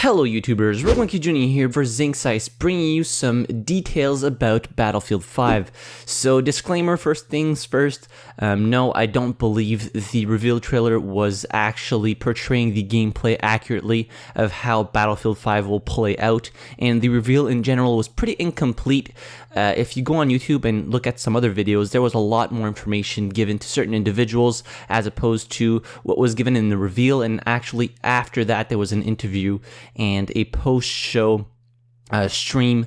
Hello YouTubers, Roguemonkey Jr. here for Zinksice, bringing you some details about Battlefield 5. So disclaimer, first things first, no, I don't believe the reveal trailer was actually portraying the gameplay accurately of how Battlefield 5 will play out, and the reveal in general was pretty incomplete. If you go on YouTube and look at some other videos, there was a lot more information given to certain individuals as opposed to what was given in the reveal, and actually after that there was an interview and a post-show stream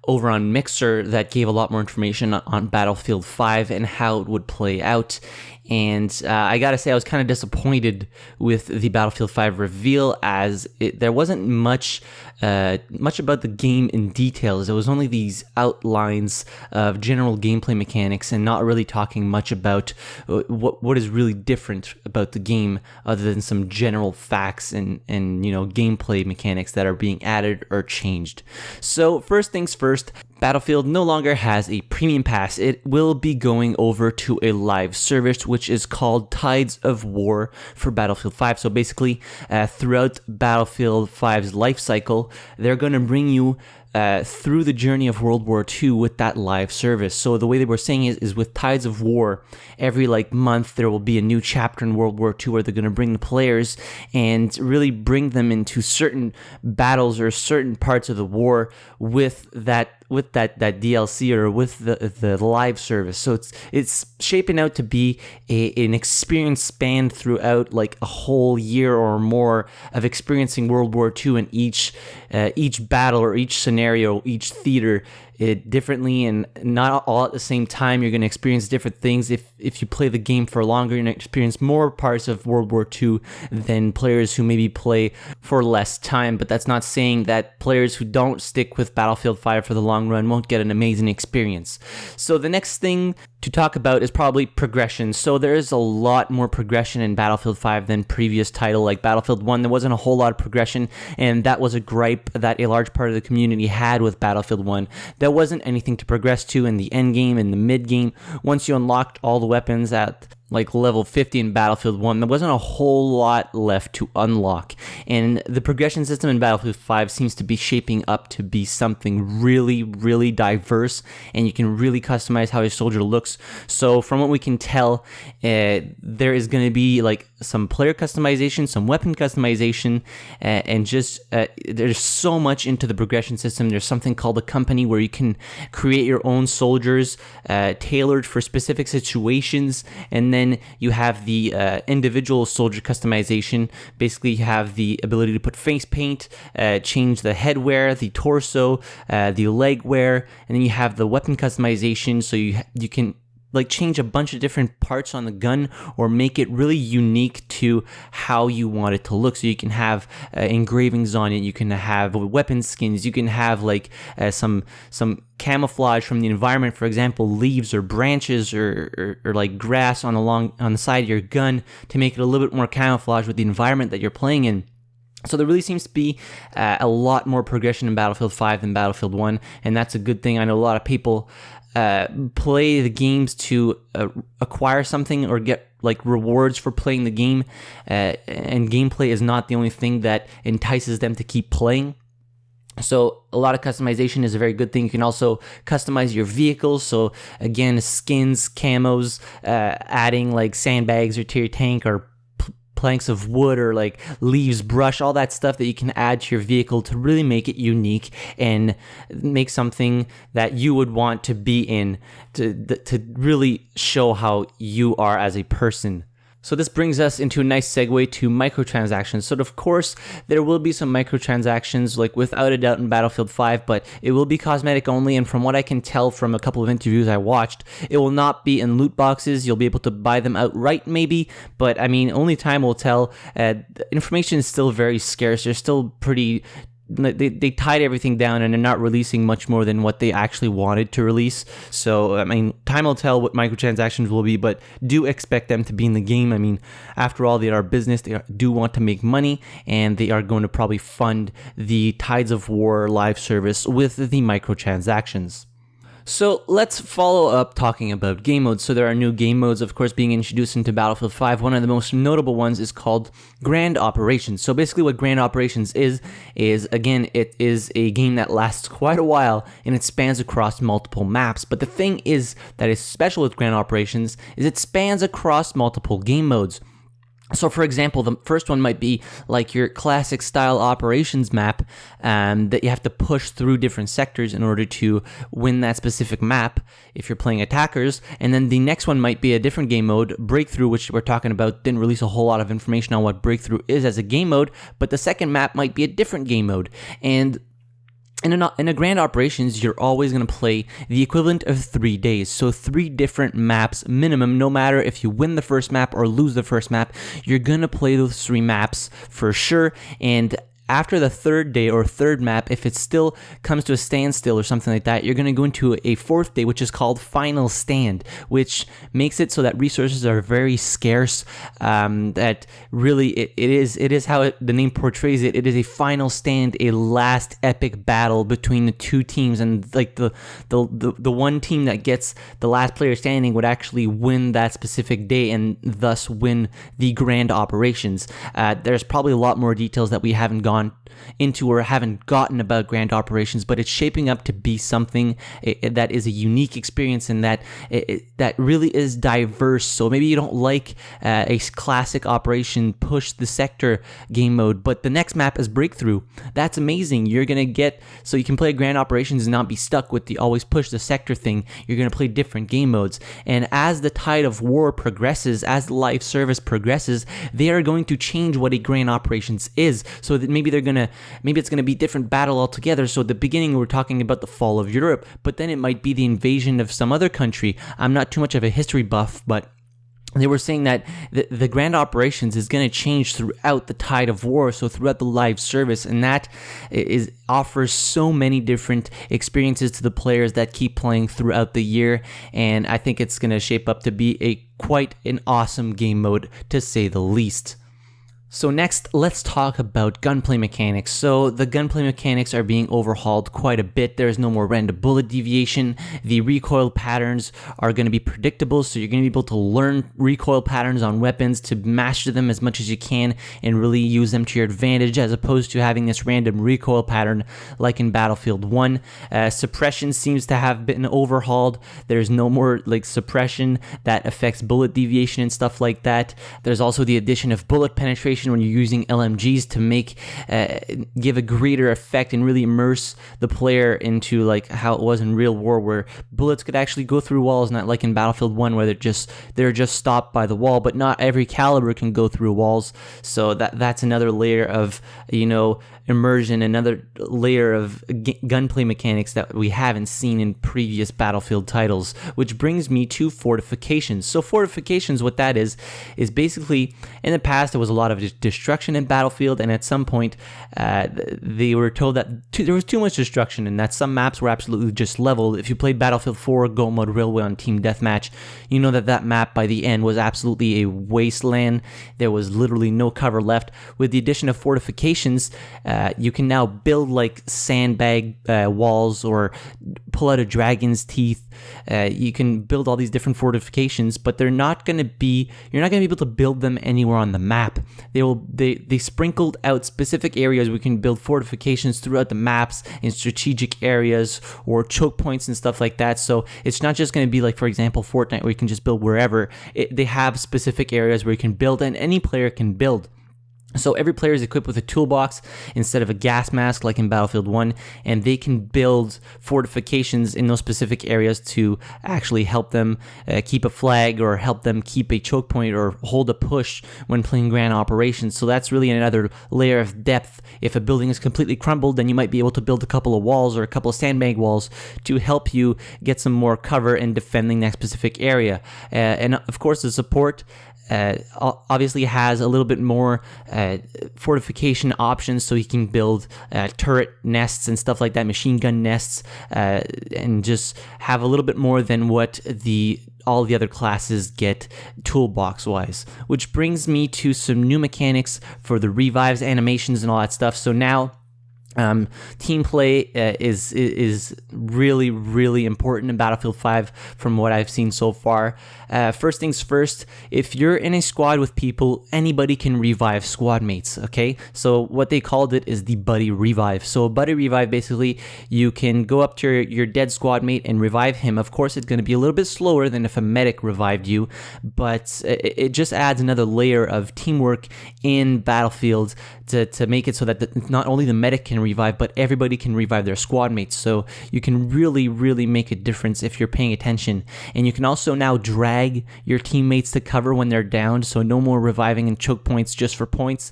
over on Mixer that gave a lot more information on Battlefield 5 and how it would play out. And I gotta say, I was kind of disappointed with the Battlefield 5 reveal, as there wasn't much about the game in details. There was only these outlines of general gameplay mechanics and not really talking much about what is really different about the game, other than some general facts and gameplay mechanics that are being added or changed. So first things first, Battlefield no longer has a premium pass. It will be going over to a live service, which is called Tides of War for Battlefield 5. So basically, throughout Battlefield 5's life cycle, they're going to bring you through the journey of World War II with that live service. So the way they were saying is with Tides of War, every month there will be a new chapter in World War II where they're going to bring the players and really bring them into certain battles or certain parts of the war with that DLC or with the live service. So it's shaping out to be an experience spanned throughout a whole year or more of experiencing World War II, and each battle or each scenario, each theater, differently, and not all at the same time. You're going to experience different things. If you play the game for longer, you're going to experience more parts of World War II than players who maybe play for less time. But that's not saying that players who don't stick with Battlefield 5 for the long run won't get an amazing experience. So the next thing to talk about is probably progression. So there is a lot more progression in Battlefield 5 than previous title like Battlefield 1. There wasn't a whole lot of progression, and that was a gripe that a large part of the community had with Battlefield 1. There wasn't anything to progress to in the end game, in the mid game. Once you unlocked all the weapons at level 50 in Battlefield 1, there wasn't a whole lot left to unlock. And the progression system in Battlefield 5 seems to be shaping up to be something really, really diverse, and you can really customize how your soldier looks. So from what we can tell, there is going to be some player customization, some weapon customization, and just there's so much into the progression system. There's something called a company where you can create your own soldiers tailored for specific situations, and then you have the individual soldier customization. Basically, you have the ability to put face paint, change the headwear, the torso, the leg wear, and then you have the weapon customization, so you can change a bunch of different parts on the gun or make it really unique to how you want it to look. So you can have engravings on it, you can have weapon skins, you can have some camouflage from the environment, for example, leaves or branches or grass on the side of your gun to make it a little bit more camouflage with the environment that you're playing in. So there really seems to be a lot more progression in Battlefield 5 than Battlefield 1, and that's a good thing. I know a lot of people play the games to acquire something or get rewards for playing the game, and gameplay is not the only thing that entices them to keep playing. So a lot of customization is a very good thing. You can also customize your vehicles. So again, skins, camos, adding sandbags to your tank, or planks of wood, or leaves, brush, all that stuff that you can add to your vehicle to really make it unique and make something that you would want to be in, to really show how you are as a person. So this brings us into a nice segue to microtransactions. So of course, there will be some microtransactions, without a doubt, in Battlefield 5, but it will be cosmetic only, and from what I can tell from a couple of interviews I watched, it will not be in loot boxes. You'll be able to buy them outright maybe, but I mean, only time will tell. Information is still very scarce. They're still pretty... They tied everything down, and they're not releasing much more than what they actually wanted to release. So, I mean, time will tell what microtransactions will be, but do expect them to be in the game. I mean, after all, they are business. They do want to make money, and they are going to probably fund the Tides of War live service with the microtransactions. So let's follow up talking about game modes. So there are new game modes, of course, being introduced into Battlefield 5. One of the most notable ones is called Grand Operations. So basically what Grand Operations is again, it is a game that lasts quite a while and it spans across multiple maps. But the thing is that is special with Grand Operations is it spans across multiple game modes. So, for example, the first one might be like your classic style operations map that you have to push through different sectors in order to win that specific map if you're playing attackers. And then the next one might be a different game mode, Breakthrough, which we're talking about. Didn't release a whole lot of information on what Breakthrough is as a game mode, but the second map might be a different game mode. And in a Grand Operations, you're always going to play the equivalent of 3 days. So 3 different maps minimum, no matter if you win the first map or lose the first map, you're going to play those 3 maps for sure. And after the third day or third map, if it still comes to a standstill or something like that, you're going to go into a fourth day, which is called Final Stand, which makes it so that resources are very scarce. That really, it is how the name portrays it. It is a final stand, a last epic battle between the two teams, and like the one team that gets the last player standing would actually win that specific day and thus win the Grand Operations. There's probably a lot more details that we haven't gone into or haven't gotten about Grand Operations, but it's shaping up to be something that is a unique experience and that that really is diverse. So maybe you don't like a classic operation push the sector game mode, but the next map is Breakthrough. That's amazing. You're gonna get, so you can play Grand Operations and not be stuck with the always push the sector thing. You're gonna play different game modes, and as the tide of war progresses, as the live service progresses, they are going to change what a Grand Operations is, so that maybe it's gonna be different battle altogether. So at the beginning we're talking about the fall of Europe, but then it might be the invasion of some other country. I'm not too much of a history buff, but they were saying that the Grand Operations is going to change throughout the tide of war, so throughout the live service, and that offers so many different experiences to the players that keep playing throughout the year, and I think it's going to shape up to be quite an awesome game mode, to say the least. So next, let's talk about gunplay mechanics. So the gunplay mechanics are being overhauled quite a bit. There's no more random bullet deviation. The recoil patterns are going to be predictable, so you're going to be able to learn recoil patterns on weapons to master them as much as you can and really use them to your advantage, as opposed to having this random recoil pattern like in Battlefield 1. Suppression seems to have been overhauled. There's no more like suppression that affects bullet deviation and stuff like that. There's also the addition of bullet penetration when you're using LMGs to give a greater effect and really immerse the player into like how it was in real war, where bullets could actually go through walls, not like in Battlefield 1 where they're just stopped by the wall. But not every caliber can go through walls, so that's another layer of immersion, another layer of gunplay mechanics that we haven't seen in previous Battlefield titles. Which brings me to Fortifications. So Fortifications, what that is basically, in the past there was a lot of destruction in Battlefield, and at some point they were told that there was too much destruction and that some maps were absolutely just leveled. If you played Battlefield 4 Go Mode Railway on Team Deathmatch, you know that map by the end was absolutely a wasteland. There was literally no cover left. With the addition of Fortifications, you can now build like sandbag walls or pull out a dragon's teeth. You can build all these different fortifications, but you're not going to be able to build them anywhere on the map. They sprinkled out specific areas where you can build fortifications throughout the maps in strategic areas or choke points and stuff like that. So it's not just going to be like, for example, Fortnite, where you can just build wherever. They have specific areas where you can build, and any player can build. So every player is equipped with a toolbox instead of a gas mask like in Battlefield 1, and they can build fortifications in those specific areas to actually help them keep a flag, or help them keep a choke point, or hold a push when playing Grand Operations. So that's really another layer of depth. If a building is completely crumbled, then you might be able to build a couple of walls or a couple of sandbag walls to help you get some more cover in defending that specific area. And of course, the support obviously has a little bit more fortification options, so you can build turret nests and stuff like that, machine gun nests, and just have a little bit more than what all the other classes get toolbox wise. Which brings me to some new mechanics for the revives, animations, and all that stuff. So now Team play is really, really important in Battlefield 5 from what I've seen so far. First things first, if you're in a squad with people, anybody can revive squad mates, okay? So what they called it is the buddy revive. So a buddy revive, basically, you can go up to your dead squad mate and revive him. Of course, it's going to be a little bit slower than if a medic revived you, but it just adds another layer of teamwork in Battlefield to make it so that not only the medic can revive, but everybody can revive their squad mates. So you can really, really make a difference if you're paying attention. And you can also now drag your teammates to cover when they're downed, so no more reviving and choke points just for points.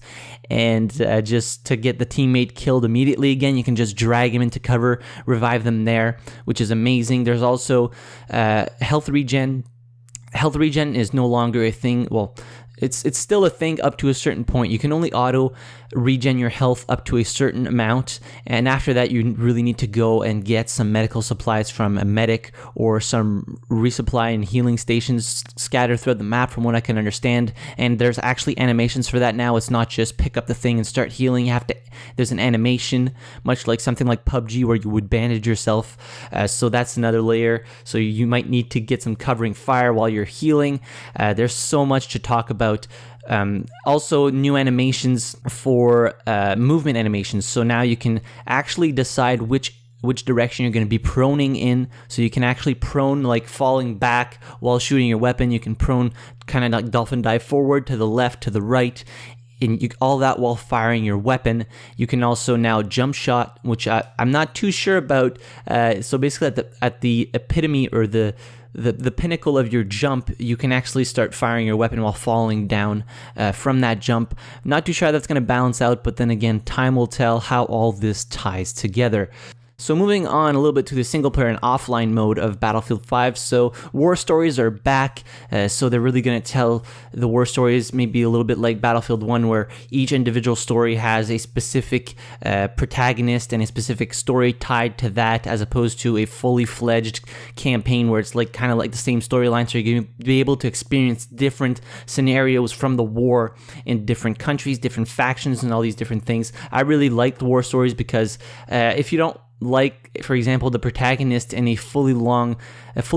And just to get the teammate killed immediately again, you can just drag him into cover, revive them there, which is amazing. There's also health regen. Health regen is no longer a thing. Well, it's still a thing up to a certain point. You can only auto regen your health up to a certain amount, and after that you really need to go and get some medical supplies from a medic or some resupply and healing stations scattered throughout the map from what I can understand. And there's actually animations for that now. It's not just pick up the thing and start healing. There's an animation, much like something like PUBG where you would bandage yourself. So that's another layer. So you might need to get some covering fire while you're healing. There's so much to talk about. Also, new animations for movement animations. So now you can actually decide which direction you're going to be proning in. So you can actually prone, like falling back while shooting your weapon. You can prone kind of like dolphin dive forward, to the left, to the right, and all that while firing your weapon. You can also now jump shot, which I'm not too sure about. So basically at the epitome, or the pinnacle of your jump, you can actually start firing your weapon while falling down from that jump. Not too sure how that's going to balance out, but then again, time will tell how all this ties together. So moving on a little bit to the single player and offline mode of Battlefield 5. So war stories are back. So they're really going to tell the war stories maybe a little bit like Battlefield 1, where each individual story has a specific protagonist and a specific story tied to that, as opposed to a fully fledged campaign where it's like kind of like the same storyline. So you're going to be able to experience different scenarios from the war in different countries, different factions, and all these different things. I really like the war stories because if you don't like, for example, the protagonist in a fully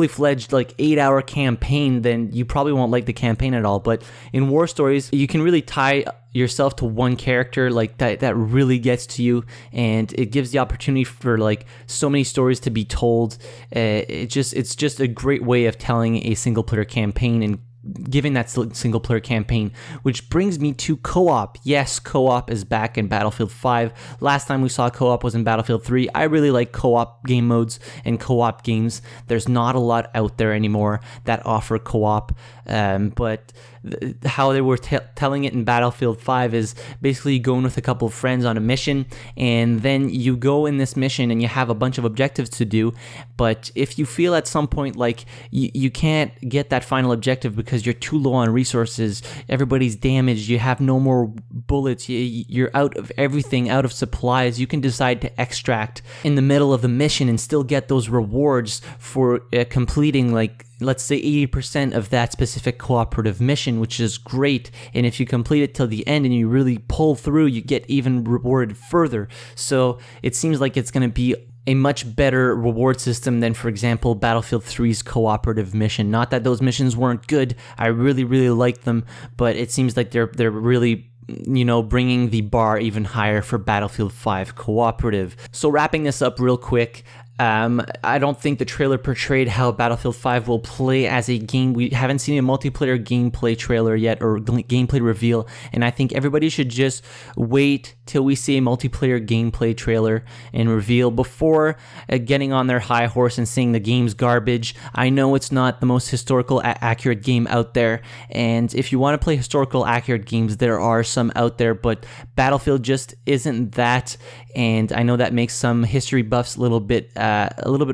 fledged like 8-hour campaign, then you probably won't like the campaign at all. But in war stories, you can really tie yourself to one character like that really gets to you, and it gives the opportunity for like so many stories to be told. It's just a great way of telling a single player campaign and giving that single player campaign, which brings me to co-op. Yes, co-op is back in Battlefield 5. Last time we saw co-op was in Battlefield 3. I really like co-op game modes and co-op games. There's not a lot out there anymore that offer co-op, but how they were telling it in Battlefield 5 is basically going with a couple of friends on a mission, and then you go in this mission and you have a bunch of objectives to do. But if you feel at some point like you can't get that final objective because you're too low on resources, everybody's damaged, you have no more bullets, you're out of everything, out of supplies, you can decide to extract in the middle of the mission and still get those rewards for completing, like, let's say 80% of that specific cooperative mission, which is great. And if you complete it till the end and you really pull through, you get even rewarded further. So it seems like it's going to be a much better reward system than, for example, Battlefield 3's cooperative mission. Not that those missions weren't good. I really, really like them, but it seems like they're really, bringing the bar even higher for Battlefield 5 cooperative. So wrapping this up real quick, I don't think the trailer portrayed how Battlefield 5 will play as a game. We haven't seen a multiplayer gameplay trailer yet, or gameplay reveal, and I think everybody should just wait till we see a multiplayer gameplay trailer and reveal before getting on their high horse and saying the game's garbage. I know it's not the most historical accurate game out there, and if you want to play historical accurate games, there are some out there, but Battlefield just isn't that, and I know that makes some history buffs a little bit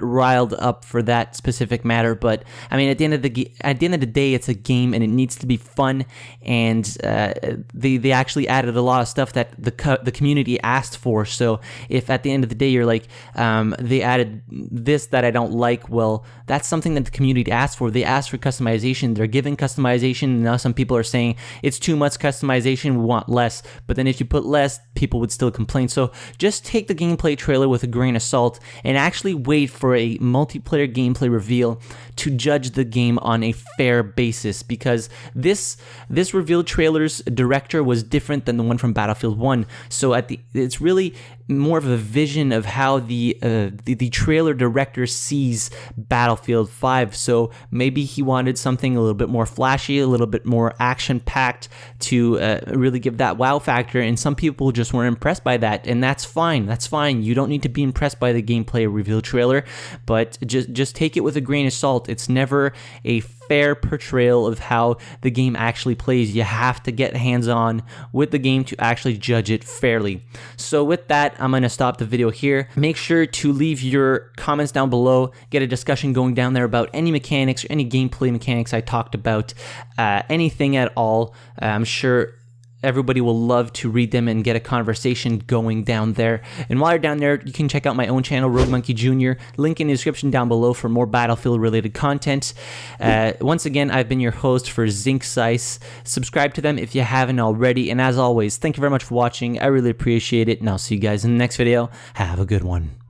riled up for that specific matter. But I mean, at the end of the day, it's a game and it needs to be fun. And they actually added a lot of stuff that the community asked for. So if at the end of the day you're like, they added this that I don't like, well, that's something that the community asked for. They asked for customization. They're giving customization. And now some people are saying it's too much customization. We want less. But then if you put less, people would still complain. So just take the gameplay trailer with a grain of salt and actually wait for a multiplayer gameplay reveal to judge the game on a fair basis, because this reveal trailer's director was different than the one from Battlefield 1. So it's really more of a vision of how the trailer director sees Battlefield 5. So maybe he wanted something a little bit more flashy, a little bit more action-packed to really give that wow factor, and some people just weren't impressed by that, and that's fine. That's fine. You don't need to be impressed by the gameplay reveal trailer, but just take it with a grain of salt. It's never a fair portrayal of how the game actually plays. You have to get hands-on with the game to actually judge it fairly. So with that, I'm going to stop the video here. Make sure to leave your comments down below, get a discussion going down there about any mechanics or any gameplay mechanics I talked about, anything at all. I'm sure everybody will love to read them and get a conversation going down there. And while you're down there, you can check out my own channel, Rogue Monkey Jr. Link in the description down below for more Battlefield related content. Once again, I've been your host for Zinksice. Subscribe to them if you haven't already. And as always, thank you very much for watching. I really appreciate it. And I'll see you guys in the next video. Have a good one.